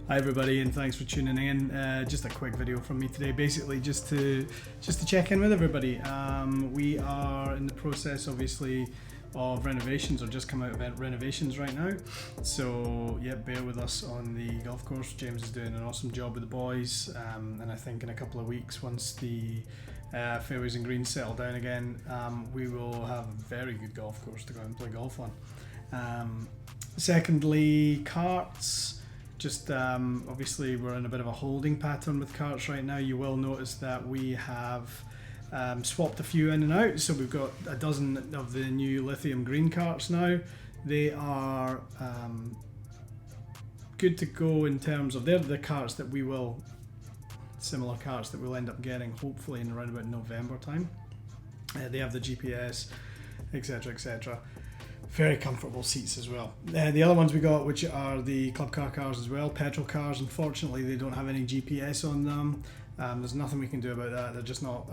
Hi everybody, and thanks for tuning in. Just a quick video from me today, basically just to check in with everybody. We are in the process, obviously, of renovations, or just come out of renovations right now. So yeah, bear with us on the golf course. James is doing an awesome job with the boys, and I think in a couple of weeks, once the fairways and greens settle down again, we will have a very good golf course to go and play golf on. Secondly, carts. Just obviously we're in a bit of a holding pattern with carts right now. You will notice that we have swapped a few in and out. So we've got a dozen of the new lithium green carts now. They are good to go in terms of, they're the carts that we will, similar carts that we'll end up getting hopefully in around about November time. They have the GPS, etc, etc. Very comfortable seats as well. The other ones we got, which are the club car cars as well, petrol cars, unfortunately they don't have any GPS on them. There's nothing we can do about that. They're just not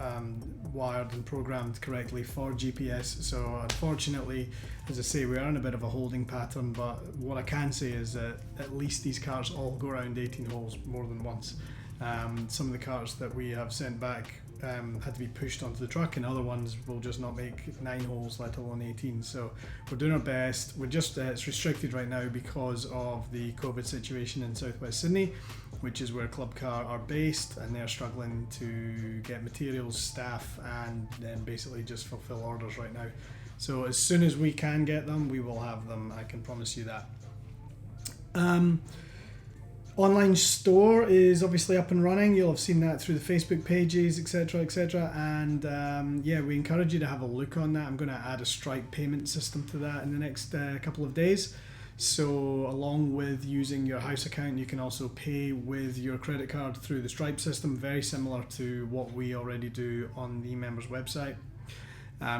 wired and programmed correctly for GPS. So unfortunately, as I say, we are in a bit of a holding pattern, but what I can say is that at least these cars all go around 18 holes more than once. Some of the cars that we have sent back had to be pushed onto the truck, and other ones will just not make 9 holes, let alone 18. So we're doing our best. We're just it's restricted right now because of the COVID situation in southwest Sydney, which is where Club Car are based, and they're struggling to get materials, staff, and then basically just fulfill orders right now. So as soon as we can get them, we will have them, I can promise you that. Online store is obviously up and running. You'll have seen that through the Facebook pages, etc, etc, and yeah, we encourage you to have a look on that. I'm going to add a Stripe payment system to that in the next couple of days. So along with using your house account, you can also pay with your credit card through the Stripe system, very similar to what we already do on the members website.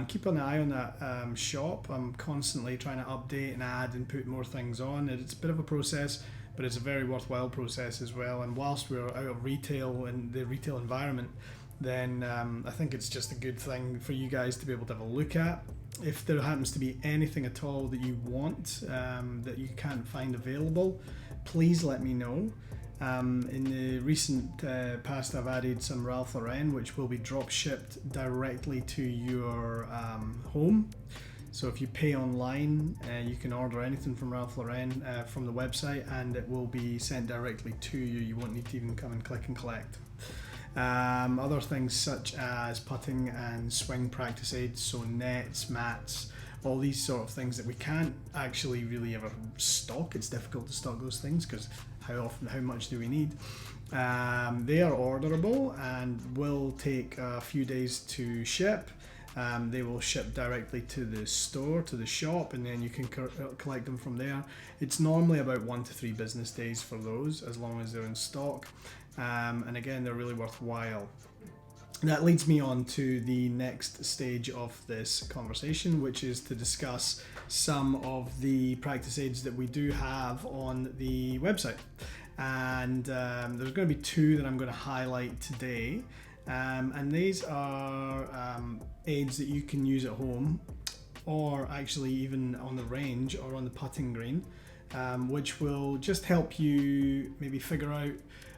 Keep an eye on that shop. I'm constantly trying to update and add and put more things on. It's a bit of a process, but it's a very worthwhile process as well. And whilst we're out of retail and the retail environment, then I think it's just a good thing for you guys to be able to have a look at. If there happens to be anything at all that you want that you can't find available, please let me know. In the recent past, I've added some Ralph Lauren, which will be drop shipped directly to your home. So if you pay online, you can order anything from Ralph Lauren from the website, and it will be sent directly to you. You won't need to even come and click and collect. Other things such as putting and swing practice aids, so nets, mats, all these sort of things that we can't actually really ever stock. It's difficult to stock those things because how much do we need? They are orderable and will take a few days to ship. They will ship directly to the store, to the shop, and then you can collect them from there. It's normally about 1 to 3 business days for those, as long as they're in stock. And again, they're really worthwhile. That leads me on to the next stage of this conversation, which is to discuss some of the practice aids that we do have on the website. And there's going to be 2 that I'm going to highlight today. And these are aids that you can use at home, or actually even on the range or on the putting green, which will just help you maybe figure out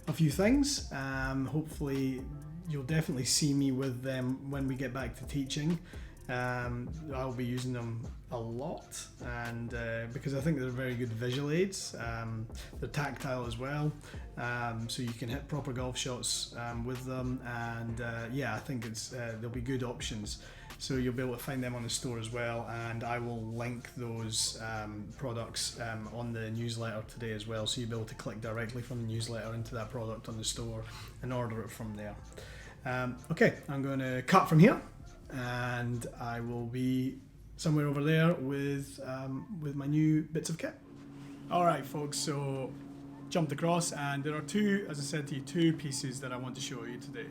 a few things. Hopefully you'll definitely see me with them when we get back to teaching. I'll be using them a lot, and because I think they're very good visual aids. They're tactile as well, so you can hit proper golf shots with them, and yeah, I think they'll be good options. So you'll be able to find them on the store as well, and I will link those products on the newsletter today as well, so you'll be able to click directly from the newsletter into that product on the store and order it from there. Okay, I'm going to cut from here, and I will be somewhere over there with my new bits of kit. Alright folks, so jumped across, and there are 2, as I said to you, 2 pieces that I want to show you today.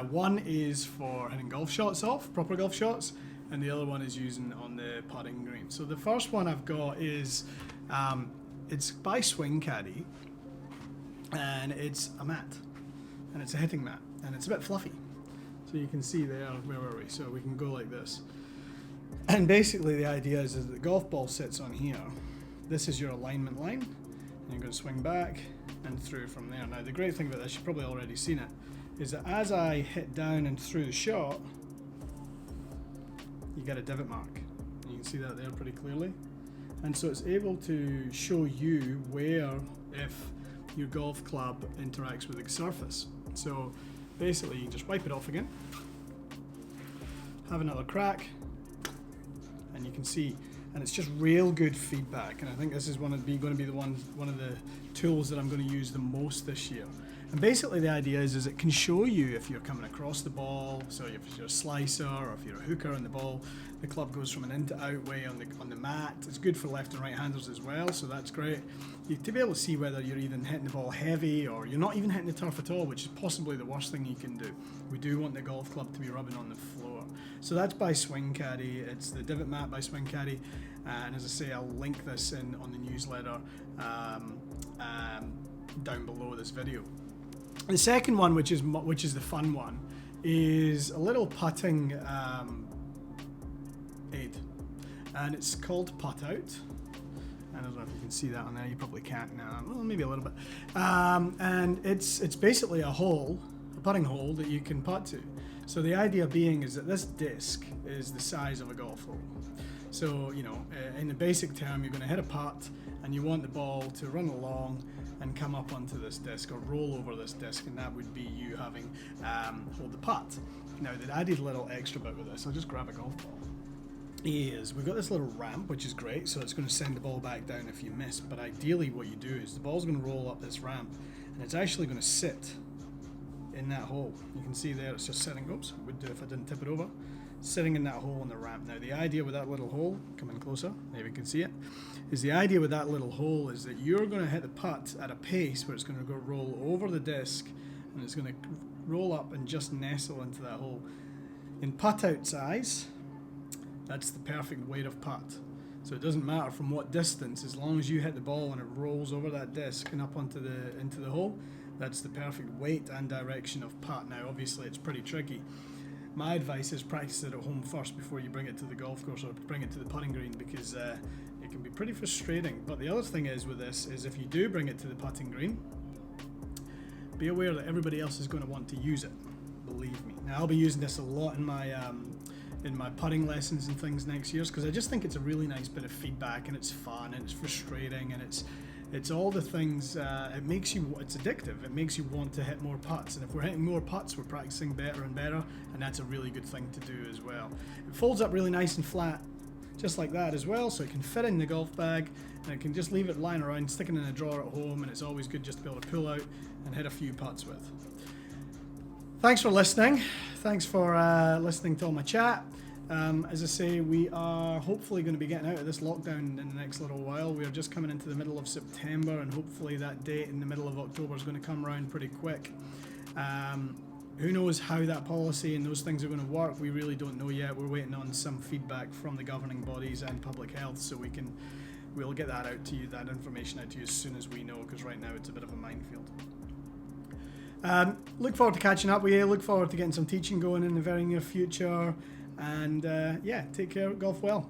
One is for hitting golf shots off, proper golf shots, and the other one is using on the putting green. So the first one I've got is, it's by Swing Caddy, and it's a mat, and it's a hitting mat, and it's a bit fluffy. So you can see there, where were we? So we can go like this. And basically the idea is that the golf ball sits on here. This is your alignment line. And you're going to swing back, and through from there. Now the great thing about this, you've probably already seen it, is that as I hit down and through the shot, you get a divot mark. And you can see that there pretty clearly. And so it's able to show you where, if your golf club interacts with the surface. So basically you can just wipe it off again, have another crack, and you can see, and it's just real good feedback. And I think this is going to be one of the tools that I'm going to use the most this year. And basically the idea is it can show you if you're coming across the ball, so if you're a slicer or if you're a hooker on the ball, the club goes from an in to out way on the mat. It's good for left and right handers as well, so that's great. To be able to see whether you're even hitting the ball heavy or you're not even hitting the turf at all, which is possibly the worst thing you can do. We do want the golf club to be rubbing on the floor. So that's by Swing Caddy. It's the divot mat by Swing Caddy. And as I say, I'll link this in on the newsletter down below this video. The second one, which is the fun one, is a little putting aid, and it's called Putt Out. I don't know if you can see that on there. You probably can't now. Well, maybe a little bit. And it's basically a putting hole that you can putt to. So the idea being is that this disc is the size of a golf hole. So, you know, in the basic term, you're going to hit a putt and you want the ball to run along and come up onto this disc or roll over this disc, and that would be you having hold the putt. Now, the added little extra bit with this, I'll just grab a golf ball, is we've got this little ramp, which is great, so it's going to send the ball back down if you miss. But ideally what you do is the ball's going to roll up this ramp and it's actually going to sit in that hole. You can see there it's just sitting, oops, it would do if I didn't tip it over, sitting in that hole in the ramp. Now the idea with that little hole, come in closer, maybe you can see it, is the idea with that little hole is that you're going to hit the putt at a pace where it's going to go roll over the disc and it's going to roll up and just nestle into that hole. In putt out size, that's the perfect weight of putt. So it doesn't matter from what distance, as long as you hit the ball and it rolls over that disc and up into the hole, that's the perfect weight and direction of putt. Now obviously it's pretty tricky. My advice is practice it at home first before you bring it to the golf course or bring it to the putting green, because it can be pretty frustrating. But the other thing is with this is if you do bring it to the putting green, be aware that everybody else is going to want to use it. Believe me. Now I'll be using this a lot in my putting lessons and things next year, because I just think it's a really nice bit of feedback, and it's fun and it's frustrating and it's all the things. It's addictive. It makes you want to hit more putts, and if we're hitting more putts, we're practicing better and better, and that's a really good thing to do as well. It folds up really nice and flat, just like that as well, so it can fit in the golf bag, and it can just leave it lying around, sticking in a drawer at home, and it's always good just to be able to pull out and hit a few putts with. Thanks for listening. Thanks for listening to all my chat. As I say, we are hopefully going to be getting out of this lockdown in the next little while. We are just coming into the middle of September, and hopefully that date in the middle of October is going to come around pretty quick. Who knows how that policy and those things are going to work? We really don't know yet. We're waiting on some feedback from the governing bodies and public health, so we'll get that out to you, that information out to you as soon as we know, because right now it's a bit of a minefield. Look forward to catching up with you. Look forward to getting some teaching going in the very near future. And yeah, take care. Golf well.